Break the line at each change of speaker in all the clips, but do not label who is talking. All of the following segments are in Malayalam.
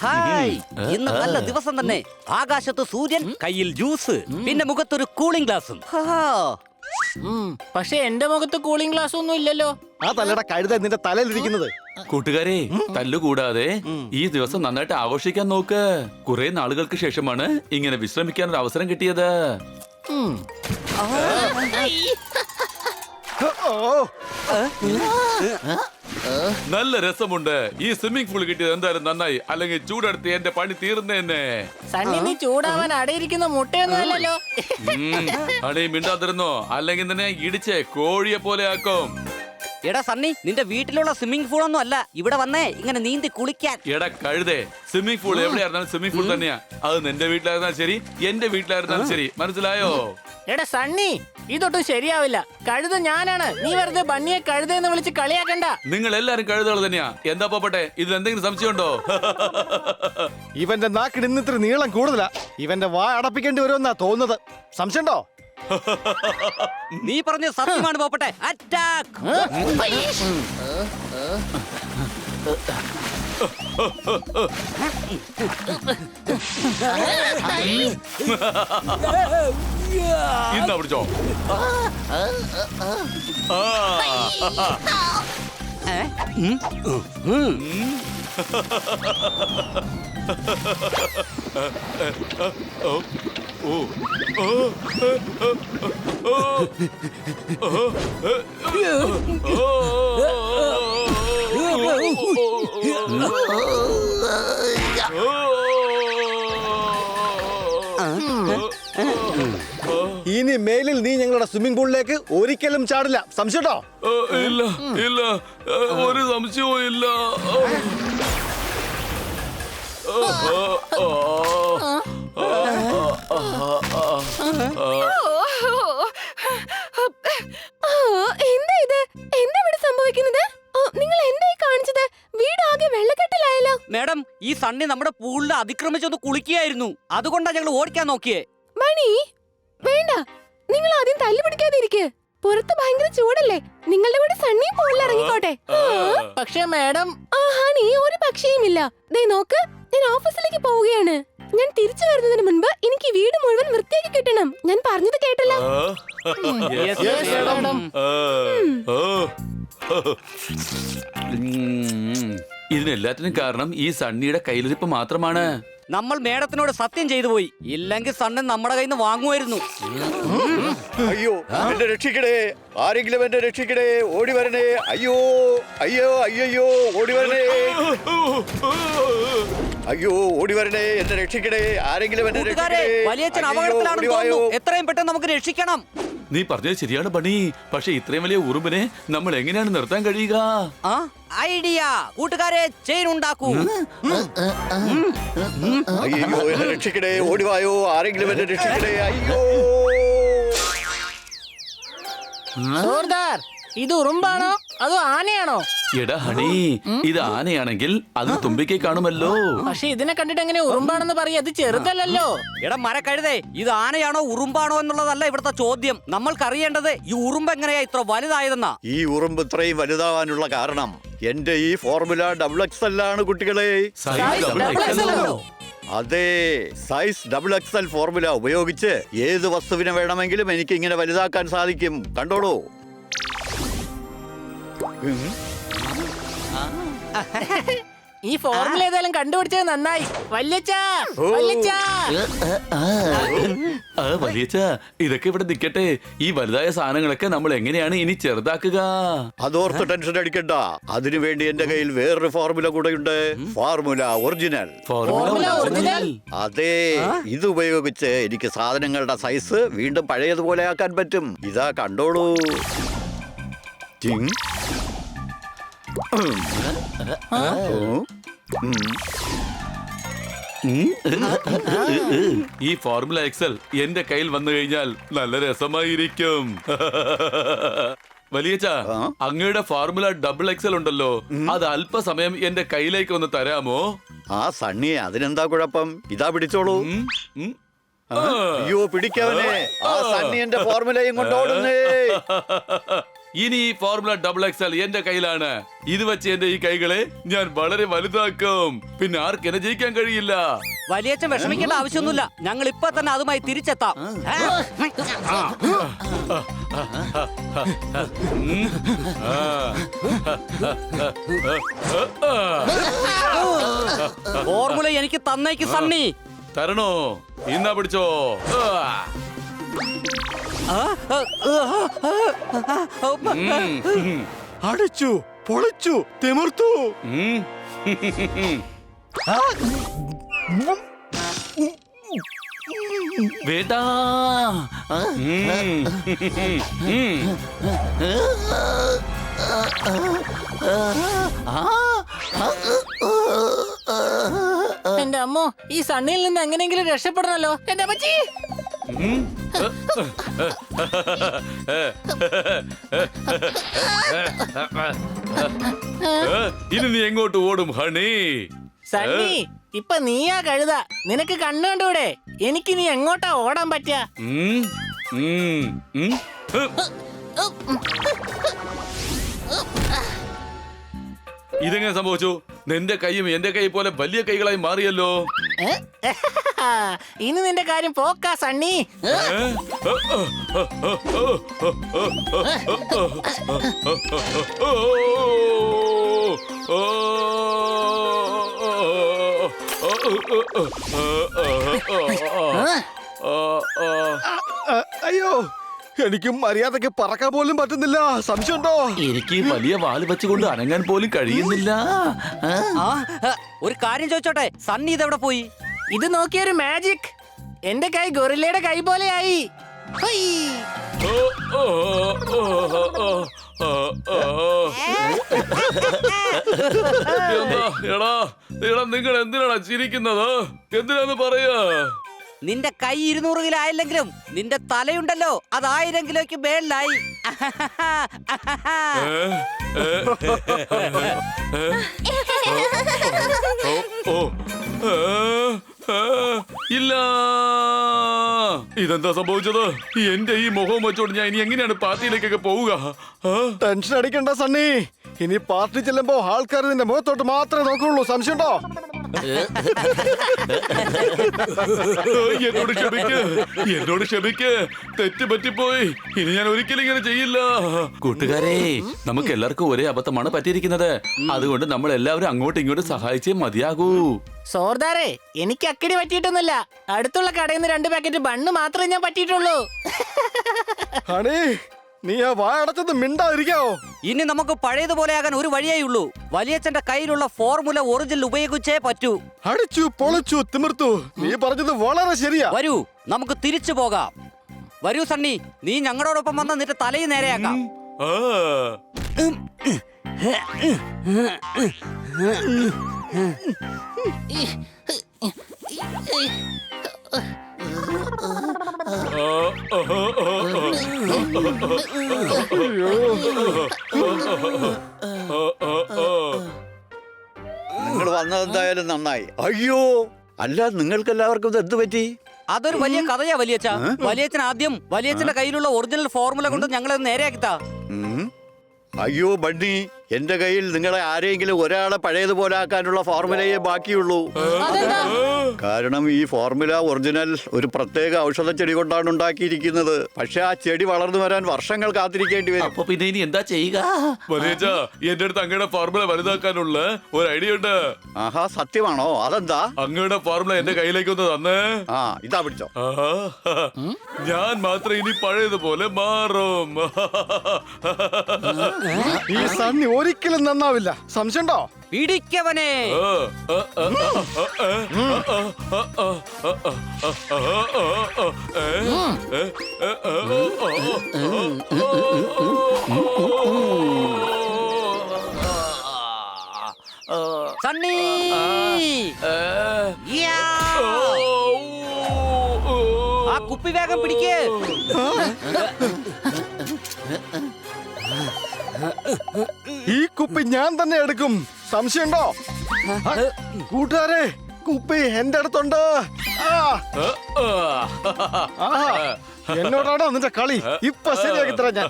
ഹായ്, ഇന്ന് നല്ല ദിവസം തന്നെ. ആകാശത്ത് സൂര്യൻ, കയ്യിൽ ജ്യൂസ്, പിന്നെ മുഖത്തൊരു കൂളിംഗ് ഗ്ലാസും.
പക്ഷെ എന്റെ മുഖത്ത് കൂളിംഗ് ഗ്ലാസ് ഒന്നും ഇല്ലല്ലോ.
ആ തലയുടെ കഴുത നിന്റെ തലയിലിരിക്കുന്നത്.
കൂട്ടുകാരെ, തല്ലുകൂടാതെ ഈ ദിവസം നന്നായിട്ട് ആഘോഷിക്കാൻ നോക്ക്. കുറെ നാളുകൾക്ക് ശേഷമാണ് ഇങ്ങനെ വിശ്രമിക്കാൻ ഒരു അവസരം കിട്ടിയത്. നല്ല രസമുണ്ട്. ഈ സ്വിമ്മിംഗ് പൂൾ കിട്ടിയത് എന്തായാലും നന്നായി, അല്ലെങ്കിൽ ചൂടെടുത്ത് എന്റെ പണി തീർന്നേന്നെ.
സണ്ണി, നീ ചൂടാവാൻ അടയിരിക്കുന്ന മുട്ടയൊന്നും അല്ലല്ലോ.
അടേ മിണ്ടാതിരുന്നോ, അല്ലെങ്കിൽ തന്നെ ഇടിച്ച് കോഴിയെ പോലെ ആക്കും.
എടാ സണ്ണി, നിന്റെ വീട്ടിലുള്ള സ്വിമ്മിംഗ് പൂൾ ഒന്നും അല്ല, ഇവിടെ വന്നേ ഇങ്ങനെ നീന്തി കുളിക്കാൻ.
എടാ കഴുതേ, സ്വിമ്മിംഗ് പൂൾ എവിടെയായിരുന്നാലും സ്വിമ്മിംഗ് പൂൾ തന്നെയാ. അത് നിന്റെ വീട്ടിലായിരുന്നാലും ശരി, എന്റെ വീട്ടിലായിരുന്നാലും ശരി, മനസ്സിലായോ?
എടാ സണ്ണി, ഇതൊട്ടും ശരിയാവില്ല. കഴുത ഞാനാണ്, നീ വെറുതെ ബണ്ണിയെ കഴുതെന്ന് വിളിച്ച് കളിയാക്കണ്ട.
നിങ്ങൾ എല്ലാരും കഴുതകൾ തന്നെയാ. എന്താ പോട്ടെ, ഇതിൽ എന്തെങ്കിലും സംശയമുണ്ടോ?
ഇവന്റെ നാക്കിന് ഇന്ന് ഇത്ര നീളം കൂടുതലാ. ഇവന്റെ വാ അടപ്പിക്കേണ്ടി വരുമെന്നാ തോന്നുന്നത്. സംശയമുണ്ടോ?
നീ പറഞ്ഞ സത്യമാണ് പോപ്പട്ടെ. അറ്റാക്ക്!
ഇന്നാ പിടിച്ചോ.
ഇനി മേലിൽ നീ ഞങ്ങളുടെ സ്വിമ്മിംഗ് പൂളിലേക്ക് ഒരിക്കലും ചാടില്ല. സംശയട്ടോ?
ഇല്ല ഇല്ല, ഒരു സംശയവും ഇല്ല.
എന്താ ഇത്? എന്താ ഇവിടെ സംഭവിക്കുന്നത്? നിങ്ങൾ എന്തായി കാണിച്ചത്? വീടാകെ വെള്ളക്കെട്ടിലായല്ലോ.
മേഡം, ഈ സണ്ണി നമ്മുടെ പൂളിൽ അതിക്രമിച്ചൊന്ന് കുളിക്കുകയായിരുന്നു. അതുകൊണ്ടാണ് ഞങ്ങൾ ഓടിക്കാൻ നോക്കിയേ.
മണി, വേണ്ട, നിങ്ങൾ ആദ്യം തല്ലു പിടിക്കാതിരിക്കെ. പുറത്ത് ഭയങ്കര ചൂടല്ലേ. നിങ്ങളുടെ കൂടെ സണ്ണി പൂളിൽ ഇറങ്ങിക്കോട്ടെ.
പക്ഷേ മാഡം,
ഹണി, ഒരു പക്ഷേയുമില്ല. ദേ നോക്ക്, ഞാൻ ഓഫീസിലേക്ക് പോവുകയാണ്. ഞാൻ തിരിച്ചു വരുന്നതിന് മുൻപ് എനിക്ക് വീട് മുഴുവൻ വൃത്തിയാക്കി കിട്ടണം. ഞാൻ പറഞ്ഞത് കേട്ടല്ലോ.
ഇതിനെല്ലാത്തിനും കാരണം ഈ സണ്ണിയുടെ കയ്യിലിരിപ്പ് മാത്രമാണ്.
നമ്മൾ മേഡത്തിനോട് സത്യം ചെയ്തു പോയി. ഇല്ലെങ്കിൽ സണ്ണൻ നമ്മുടെ കയ്യിൽ നിന്ന് വാങ്ങുമായിരുന്നു.
അയ്യോ, എന്നെ രക്ഷിക്കണേ, ആരെങ്കിലും എന്നെ രക്ഷിക്കണേ, ഓടി വരണേ. അയ്യോ അയ്യോ അയ്യോ, ഓടി വരണേ. അയ്യോ, ഓടി വരണേ, എന്നെ രക്ഷിക്കണേ, ആരെങ്കിലും എന്നെ
കൂട്ടുകാരെ, വലിയച്ഛൻ അപകടത്തിലാണെന്ന് തോന്നുന്നു. എത്രയും പെട്ടെന്ന് നമുക്ക് രക്ഷിക്കണം.
നീ പറഞ്ഞത് ശരിയാണ് ബണ്ണി. പക്ഷെ ഇത്രയും വലിയ ഉറുമ്പിനെ നമ്മൾ എങ്ങനെയാണ് നിർത്താൻ കഴിയുക?
ഐഡിയ! കൂട്ടുകാരെ, ചെയിൻ ഉണ്ടാക്കൂ.
അയ്യോ, എന്നെ രക്ഷിക്കണേ, ഓടിവായോ, ആരെങ്കിലും എന്നെ രക്ഷിക്കണേ. അയ്യോ,
സോർദാർ, ഇത് ഉറുമ്പാണോ അതോ ആനയാണോ?
എടാ ഹണി, ഇത് ആനയാണെങ്കിൽ അത് തുമ്പിക്കൈ കാണുമല്ലോ.
പക്ഷെ ഇതിനെ കണ്ടിട്ട് എങ്ങനെ ഉറുമ്പാണെന്ന് പറയാ? അത് ചെറുതല്ലോ.
എടാ മരക്കഴുതേ, ഇത് ആനയാണോ ഉറുമ്പാണോ എന്നുള്ളതല്ല ഇവിടുത്തെ ചോദ്യം. നമ്മൾക്കറിയേണ്ടത് ഈ ഉറുമ്പ് എങ്ങനെയാ ഇത്ര വലുതായതെന്നാ.
ഈ ഉറുമ്പ് ഇത്രയും വലുതാവാനുള്ള കാരണം എന്റെ ഈ ഫോർമുല XXL ആണ് കുട്ടികളെ. അതെ, സൈസ് XXL ഫോർമുല ഉപയോഗിച്ച് ഏത് വസ്തുവിനെ വേണമെങ്കിലും എനിക്ക് ഇങ്ങനെ വലുതാക്കാൻ സാധിക്കും. കണ്ടോളൂ.
ഈ ഫോർമുല ഏതായാലും കണ്ടുപിടിച്ചത് നന്നായി. വല്യച്ഛാ, വല്യച്ഛാ.
വലിയച്ഛ, ഇതൊക്കെ ഇവിടെ നിൽക്കട്ടെ. ഈ വലുതായ സാധനങ്ങളൊക്കെ നമ്മൾ എങ്ങനെയാണ് ഇനി ചെറുതാക്കുക?
അതോർത്ത് ടെൻഷൻ അടിക്കണ്ട. അതിനുവേണ്ടി എന്റെ കയ്യിൽ വേറൊരു ഫോർമുല കൂടെയുണ്ട്. Formula original.
Formula original?
അതെ, ഇത് ഉപയോഗിച്ച് എനിക്ക് സാധനങ്ങളുടെ സൈസ് വീണ്ടും പഴയതുപോലെ ആക്കാൻ പറ്റും. ഇതാ കണ്ടോളൂ.
ഈ ഫോർമുല XL എന്റെ കയ്യിൽ വന്നു കഴിഞ്ഞാൽ നല്ല രസമായിരിക്കും. വലിയച്ഛ, അങ്ങയുടെ ഫോർമുല XXL ഉണ്ടല്ലോ, അത് അല്പസമയം എന്റെ കയ്യിലേക്ക് ഒന്ന് തരാമോ?
ആ സണ്ണി, അതിനെന്താ കുഴപ്പം? ഇതാ പിടിച്ചോളൂ. അയ്യോ, പിടിക്കവനെ. ആ സണ്ണി എന്റെ ഫോർമുലയും കൊണ്ടോടുന്നേ.
ഇനി ഈ ഫോർമുല XXL എന്റെ കയ്യിലാണ്. ഇത് വെച്ച് എന്റെ ഈ കൈകളെ ഞാൻ വളരെ വലുതാക്കും. പിന്നെ ആർക്ക് എന്നെ ജയിക്കാൻ കഴിയില്ല.
വലിയച്ഛൻ വിഷമിക്കേണ്ട ആവശ്യമൊന്നുമില്ല. ഞങ്ങൾ ഇപ്പൊ തന്നെ അതുമായി തിരിച്ചെത്താം. ഫോർമുല എനിക്ക് തന്നേക്ക് സണ്ണി.
തരണോ? ഇന്നാ പിടിച്ചോ.
അടിച്ചു പൊളിച്ചു തിമിർത്തു.
വേട്ടാ.
എന്റെ അമ്മോ, ഈ സണ്ണിയിൽ നിന്ന് എങ്ങനെയെങ്കിലും രക്ഷപ്പെടണല്ലോ. എന്റെ അമ്മച്ചി,
ഇനി നീ എങ്ങോട്ട് ഓടും ഹണി?
സണ്ണി ഇപ്പൊ നീയാ കഴുത. നിനക്ക് കണ്ണുകൊണ്ടൂടെ? എനിക്ക് നീ എങ്ങോട്ടാ ഓടാൻ പറ്റുക?
ഇതെങ്ങനെ സംഭവിച്ചു? നിന്റെ കൈയും എന്റെ കൈ പോലെ വലിയ കൈകളായി മാറിയല്ലോ.
ഇനി നിന്റെ കാര്യം പോക്കാ സണ്ണി.
അയ്യോ, എനിക്ക് മര്യാദക്ക് പറക്കാൻ പോലും പറ്റുന്നില്ല. സംശയമുണ്ടോ?
എനിക്ക് വലിയ വാല് വെച്ചുകൊണ്ട് അനങ്ങാൻ പോലും കഴിയുന്നില്ല.
ഒരു കാര്യം ചോദിച്ചോട്ടെ, സണ്ണി ഇതെവിടെ പോയി?
ഇത് നോക്കിയൊരു മാജിക്. എന്റെ കൈ ഗൊറില്ലയുടെ കൈ പോലെയായി.
നിങ്ങൾ എന്തിനാണ് ചിരിക്കുന്നത്? എന്തിനാന്ന് പറയാ?
നിന്റെ കൈ 200 കിലോ ആയില്ലെങ്കിലും നിന്റെ തലയുണ്ടല്ലോ അത് 1000 കിലോയ്ക്ക് മേളിലായി.
ഇല്ല, ഇതെന്താ സംഭവിച്ചത്? എന്റെ ഈ മുഖം വെച്ചോണ്ട് ഞാൻ ഇനി എങ്ങനെയാണ് പാർട്ടിയിലേക്കൊക്കെ പോവുക?
ടെൻഷൻ അടിക്കണ്ട സണ്ണി. ഇനി പാർട്ടി ചെല്ലുമ്പോ ആൾക്കാർ നിന്റെ മുഖത്തോട്ട് മാത്രമേ നോക്കുള്ളൂ. സംശയമുണ്ടോ?
എന്നോട് ക്ഷമിക്ക്, തെറ്റ് പറ്റിപ്പോയി. ഇനി ഞാൻ ഒരിക്കലും ഇങ്ങനെ ചെയ്യില്ല. കൂട്ടുകാരെ, നമുക്ക് എല്ലാവർക്കും ഒരേ അബദ്ധമാണ് പറ്റിയിരിക്കുന്നത്. അതുകൊണ്ട് നമ്മൾ എല്ലാവരും അങ്ങോട്ടും ഇങ്ങോട്ടും സഹായിച്ചേ മതിയാകൂ.
സോർദാരെ, എനിക്ക് അക്കടി പറ്റിയിട്ടൊന്നുമില്ല. അടുത്തുള്ള കടയിൽ നിന്ന് 2 പാക്കറ്റ് ബണ്ണ് മാത്രമേ ഞാൻ പറ്റിയിട്ടുള്ളൂ.
ഹണി, നീ ആ വായടച്ചത് മിണ്ടാതിരിക്കാവോ?
ഇനി നമുക്ക് പഴയതുപോലെ ആകാൻ ഒരു വഴിയേ ഉള്ളൂ. വലിയച്ഛന്റെ കയ്യിലുള്ള ഫോർമുല ഒറിജിനൽ ഉപയോഗിച്ചേ പറ്റൂ.
അടിച്ചു പൊളിച്ചു തിമിർത്തു. നീ പറഞ്ഞത് വളരെ ശരിയാ.
വരൂ, നമുക്ക് തിരിച്ചു പോകാം. വരൂ സണ്ണി, നീ ഞങ്ങളോടൊപ്പം വന്ന് നിന്റെ തലയിൽ നേരെയാക്കാം.
നിങ്ങൾ വന്നതെന്തായാലും നന്നായി. അയ്യോ, അല്ല, നിങ്ങൾക്ക് എല്ലാവർക്കും ഇത് എന്ത് പറ്റി?
അതൊരു വലിയ കഥയാ വലിയച്ഛ. വലിയച്ഛൻ ആദ്യം വലിയച്ഛന്റെ കയ്യിലുള്ള ഒറിജിനൽ ഫോർമുല കൊണ്ട് ഞങ്ങളെ നേരെയാക്കിത്താ.
അയ്യോ ബണ്ണി, എന്റെ കയ്യിൽ നിങ്ങളെ ആരെങ്കിലും ഒരാളെ പഴയതുപോലെ ആക്കാനുള്ള ഫോർമുലയെ ബാക്കിയുള്ളൂ. കാരണം ഈ ഫോർമുല ഒറിജിനൽ ഒരു പ്രത്യേക ഔഷധ ചെടി കൊണ്ടാണ് ഉണ്ടാക്കിയിരിക്കുന്നത്. പക്ഷെ ആ ചെടി വളർന്നു വരാൻ വർഷങ്ങൾ കാത്തിരിക്കേണ്ടി വരും.
അപ്പൊ പിന്നെ ഇനി എന്താ ചെയ്യുക? എന്റെ അടുത്ത് അങ്ങയുടെ ഫോർമുല വലുതാക്കാനുള്ള ഒരു ഐഡിയ ഉണ്ട്.
ആഹാ, സത്യമാണോ? അതെന്താ?
അങ്ങയുടെ ഫോർമുല എന്റെ കയ്യിലേക്ക് ഒന്ന് തന്നേ.
ഇതാ പിടിച്ചോ.
ഞാൻ മാത്രം ഇനി പഴയതുപോലെ മാറും.
ഈ സണ്ണി ഒരിക്കലും നന്നാവില്ല. സംശയമുണ്ടോ?
പിടിക്കവനെ. സണ്ണി, ആ കുപ്പി വേഗം പിടിക്ക്.
ഈ കുപ്പി ഞാൻ തന്നെ എടുക്കും. സംശയമുണ്ടോ? കൂട്ടുകാരെ, കുപ്പി എന്റെ അടുത്തുണ്ട്. എന്നോടാണോ നിന്റെ കളി? ഇപ്പൊ ശരിയാക്കി തരാം ഞാൻ.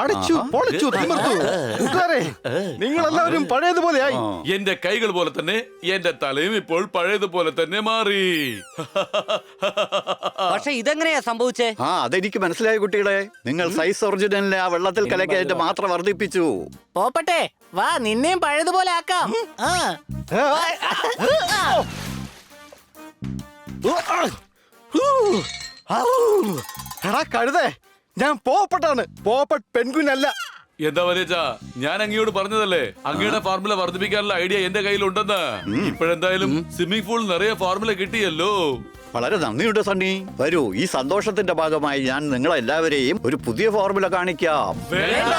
അടിച്ചു പൊളിച്ചു തിമിർത്തു. കൂട്ടുകാരെ, നിങ്ങളെല്ലാവരും പഴയതുപോലെയായി.
എന്റെ കൈകൾ പോലെ തന്നെ എന്റെ തലയും ഇപ്പോൾ പഴയതുപോലെ തന്നെ മാറി.
പക്ഷെ ഇതെങ്ങനെയാ സംഭവിച്ചേ?
ആ അതെനിക്ക് മനസ്സിലായ കുട്ടികളെ. നിങ്ങൾ സൈസ് ഒറിജിനലിനെ ആ വെള്ളത്തിൽ കലക്കി അതിന്റെ മാത്ര വർദ്ധിപ്പിച്ചു.
പോപ്പട്ടെ, വാ നിന്നെയും പഴയതുപോലെ ആക്കാം. ആ.
എടാ കഴുതേ, ഞാൻ പോപ്പട്ടാണ്, പോപ്പട്ട് പെൻഗ്വിൻ.
എന്താ വരേച്ചാ, ഞാൻ അങ്ങയോട് പറഞ്ഞതല്ലേ അങ്ങയുടെ ഫോർമുല വർദ്ധിപ്പിക്കാനുള്ള ഐഡിയ എന്റെ കയ്യിലുണ്ടെന്ന്. ഇപ്പോഴെന്തായാലും സ്വിമ്മിംഗ് പൂൾ നിറയെ ഫോർമുല കിട്ടിയല്ലോ.
വളരെ നന്ദിയുണ്ട് സണ്ണി. വരൂ, ഈ സന്തോഷത്തിന്റെ ഭാഗമായി ഞാൻ നിങ്ങളെല്ലാവരെയും ഒരു പുതിയ ഫോർമുല കാണിക്കാം.
വേണ്ട.